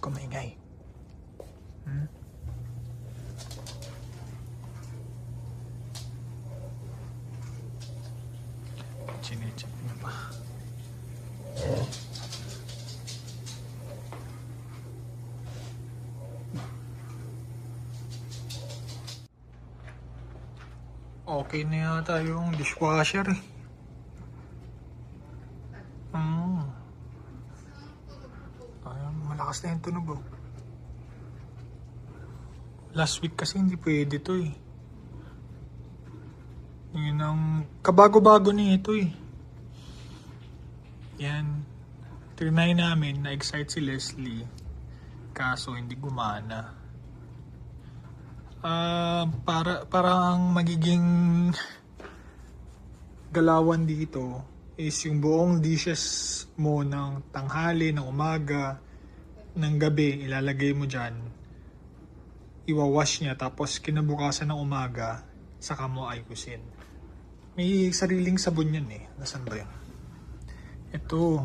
ka maingay. Chinecheck na pa. Okay na yata yung dishwasher eh. Ayun, malakas na yung tunog oh. Last week kasi hindi pwede to eh. Yun ang kabago-bago nito eh. Yan. Trinay namin, na-excite si Leslie. Kaso hindi gumana. Para ang magiging galawan dito is yung buong dishes mo ng tanghali, ng umaga, ng gabi, ilalagay mo dyan. Iwawash niya, tapos kinabukasan ng umaga, saka mo ayusin. May sariling sabon yan eh. Nasaan ba yun? Ito.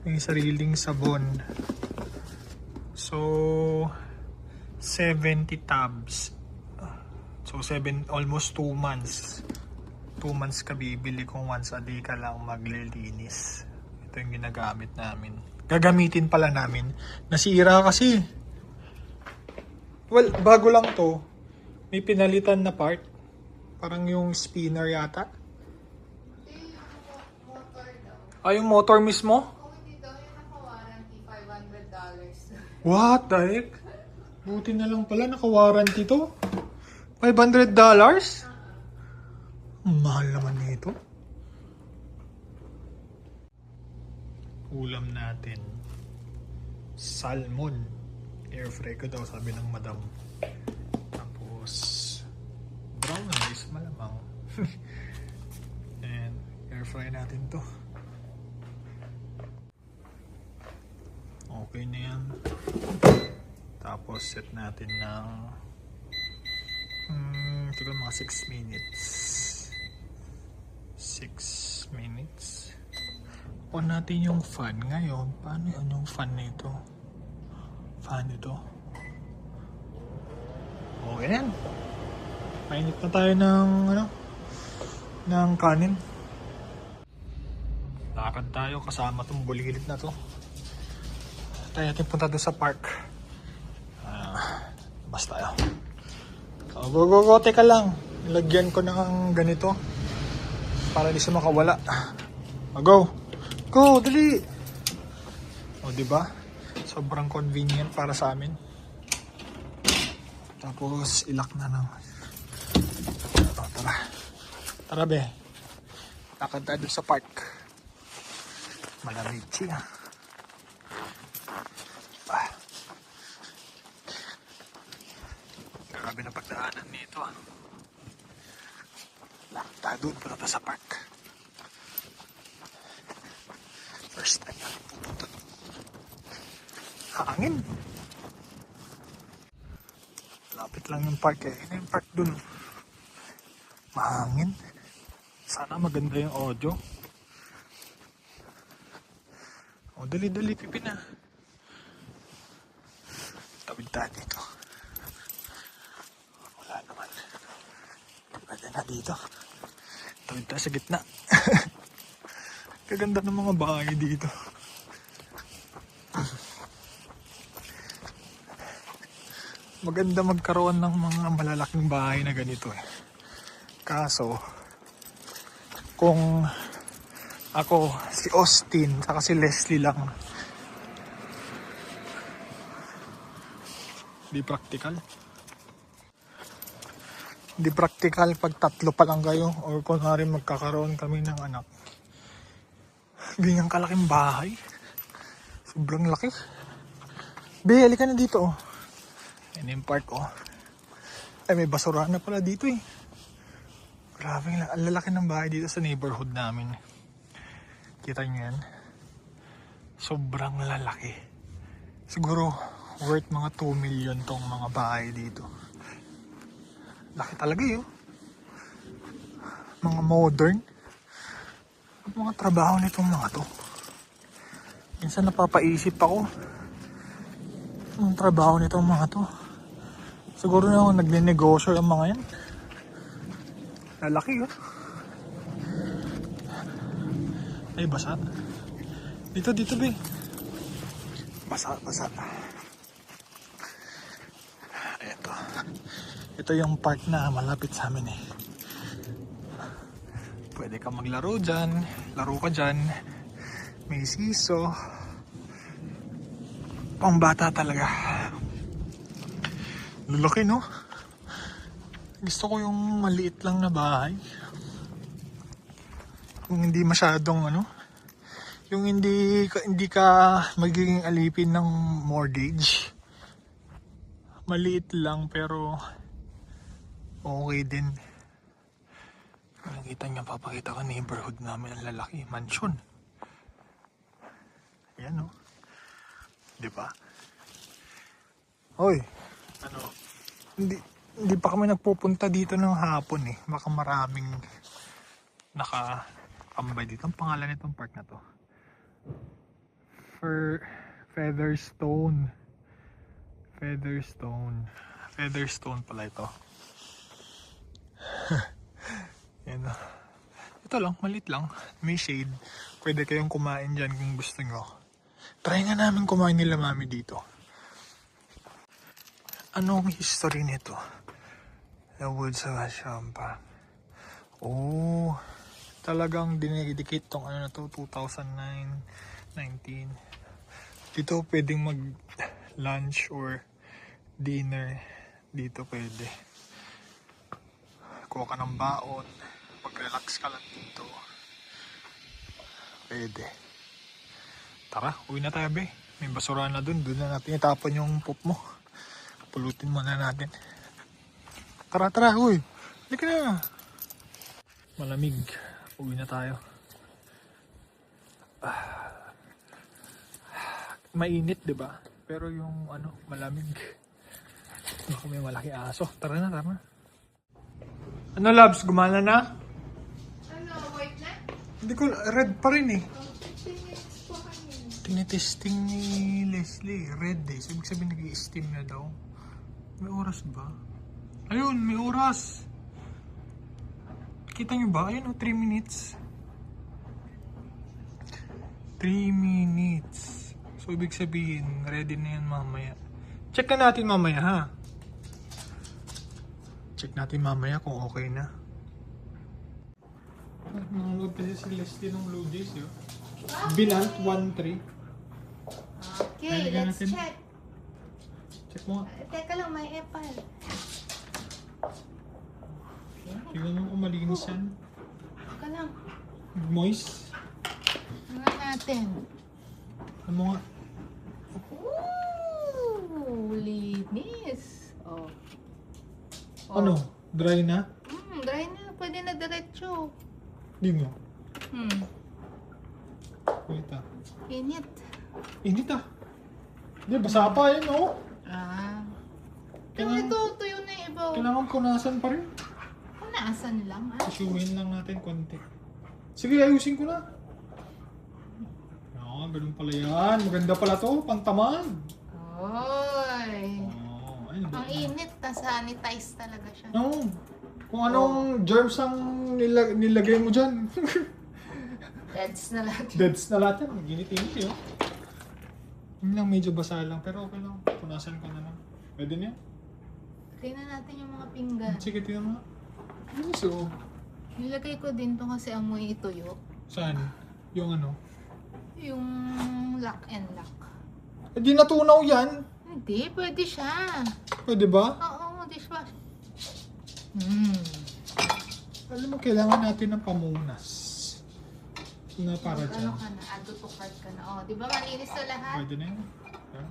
May sariling sabon. So, 70 tabs. So, almost 2 months. 2 months ka bibili kung once a day ka lang maglilinis. Ito yung ginagamit namin. Gagamitin pala namin. Nasira kasi. Well, bago lang to. May pinalitan na part. Parang yung spinner yata. Yung motor daw. Yung motor mismo? Hindi daw, yung naka-warranty, $500. What the heck? Buti na lang pala, naka-warranty to. $500? Ang mahal naman nito. Ulam natin. Salmon. Air fry ko daw, sabi ng madam. Tapos, brown rice, malamang. And, air fry natin to. Okay na yan. Tapos set natin ng siguro mga 6 minutes. 6 minutes. On natin yung fan ngayon. Paano yun yung fan nito? Fan ito. Okay yan. Mainit na tayo ng kanin. Lakad tayo kasama tong bulilit na to. Tayo natin punta doon sa park. Basta tayo. Go. Teka lang. Nilagyan ko ng ganito. Para di siya makawala. Go. Go, dali. O, diba? Sobrang convenient para sa amin. Tapos, ilak na lang. Tara. Tara, be. Lakad tayo doon sa park. Malamig siya. Grabe na pagdaanan nito. Lakad tayo doon, punta sa park. First time natin pupunta doon. Hangin. Lapit lang yung park eh. Ano yung park doon? Mahangin. Sana maganda yung audio. O, dali, pipi na. Tawid tayo dito. Wala naman. Pwede na dito. Tawid tayo sa gitna. Kaganda ng mga bahay dito. Maganda magkaroon ng mga malalaking bahay na ganito eh. Kaso, kung ako, si Austin, saka si Leslie lang, di practical. Di practical pag tatlo pa lang kayo or kung magkakaroon kami ng anak. Ganyang kalaking bahay. Sobrang laki. Be, halika na dito oh. Yan yung park oh. Ay, may basurahan na pala dito eh. Grabe, ang lalaki ng bahay dito sa neighborhood namin. Kita nyo yan? Sobrang lalaki. Siguro worth mga 2 million tong mga bahay dito. Laki talaga yun. Mga modern. Mga trabaho nitong mga to. Minsan napapaisip ako, Ang trabaho nito mga to. Siguro na nagne-negosyo ang mga yan. Lalaki oh. Ay, basa. Dito, be. Basa. Ito. Ito yung park na malapit sa amin eh. Pwede ka maglaro dyan. Laro ka dyan. May siso. Pang bata talaga. Lalaki no? Gusto ko yung maliit lang na bahay. Yung hindi masyadong yung hindi ka magiging alipin ng mortgage. Maliit lang pero okay din. Nakita niya, papakita ko neighborhood namin ang lalaki, mansion. Ayan no. 'Di ba? Hoy, hindi pa kami nagpupunta dito ng hapon eh. Baka maraming nakatambay dito. Ang pangalan nitong park na to, Featherstone pala ito. Yan. Ito lang, malit lang. May shade. Pwede kayong kumain dyan kung gusto nyo. Try nga namin kumain nila mami dito. Anong history nito? The Woods of Ashampa. Oh, talagang dinidikit tong na to, 2009, 19. Dito pwedeng mag lunch or dinner. Dito pwede. Kuha ka ng baon. Pag-relax ka lang dito. Pwede. Tara, uwi na tayo be. May basura na dun. Doon na natin itapon yung poop mo. Pulutin muna natin. Tara, uy. Halika na. Malamig. Uwi na tayo. Mainit, di ba? Pero yung malamig. Ako may malaki aso. Tara na. Ano, Labs? Gumana na? White na? Hindi ko, red pa rin eh. Tinits ko kanina. Tinetesting ni Leslie. Red eh. So, ibig sabihin nag-i-steam na daw. May oras ba? Ayun, may oras. Kita nyo ba? Ayun 3 minutes. 3 minutes. So, ibig sabihin, ready na yan mamaya. Check na natin mamaya, ha? Check natin mamaya kung okay na. Nanonood kasi si Leslie ng Blue Jays, yun. Binant 1-3. Okay, Lalagyan let's natin. check. Check mo nga. Teka lang, may epal. Tingnan mo kung malinis yan. Teka lang. Moist. Tingnan natin. Ano mo nga? Ooh, linis. Oh. Ano? Dry na? Dry na. Pwede na diretso. Di mo. Wait ah. Init. Init ah. Di, basa pa yun oh. Pero ito, tuyo na yung iba. Kailangan punasan pa rin. Punasan lang, Isuhin lang natin konti. Sige, ayusin ko na. Ganun pala yan. Maganda pala to. Pantamad. Oy. Oh, ayun. Ang init, na-sanitize talaga siya. No. Kung anong germs ang nilagay mo dyan. Deads na lahat. Deads na lahat yan. Ginit-init yun. Yun lang, medyo basa lang. Pero okay lang. Punasan ko na lang. Pwede niya? Tingnan natin yung mga pinggan. Sige, tingnan mo. Ano so? Nilagay ko din to kasi amoy ituyo. Saan? Yung ano? Yung lock and lock. Eh di natunaw yan. Hindi, pwede siya. Pwede ba? Oo, dishwash. Alam mo, kailangan natin ng pamunas. Na para Ano dyan. ka na, add to cart ka na. Oh, di ba malinis na lahat? Pwede na yun. Yeah.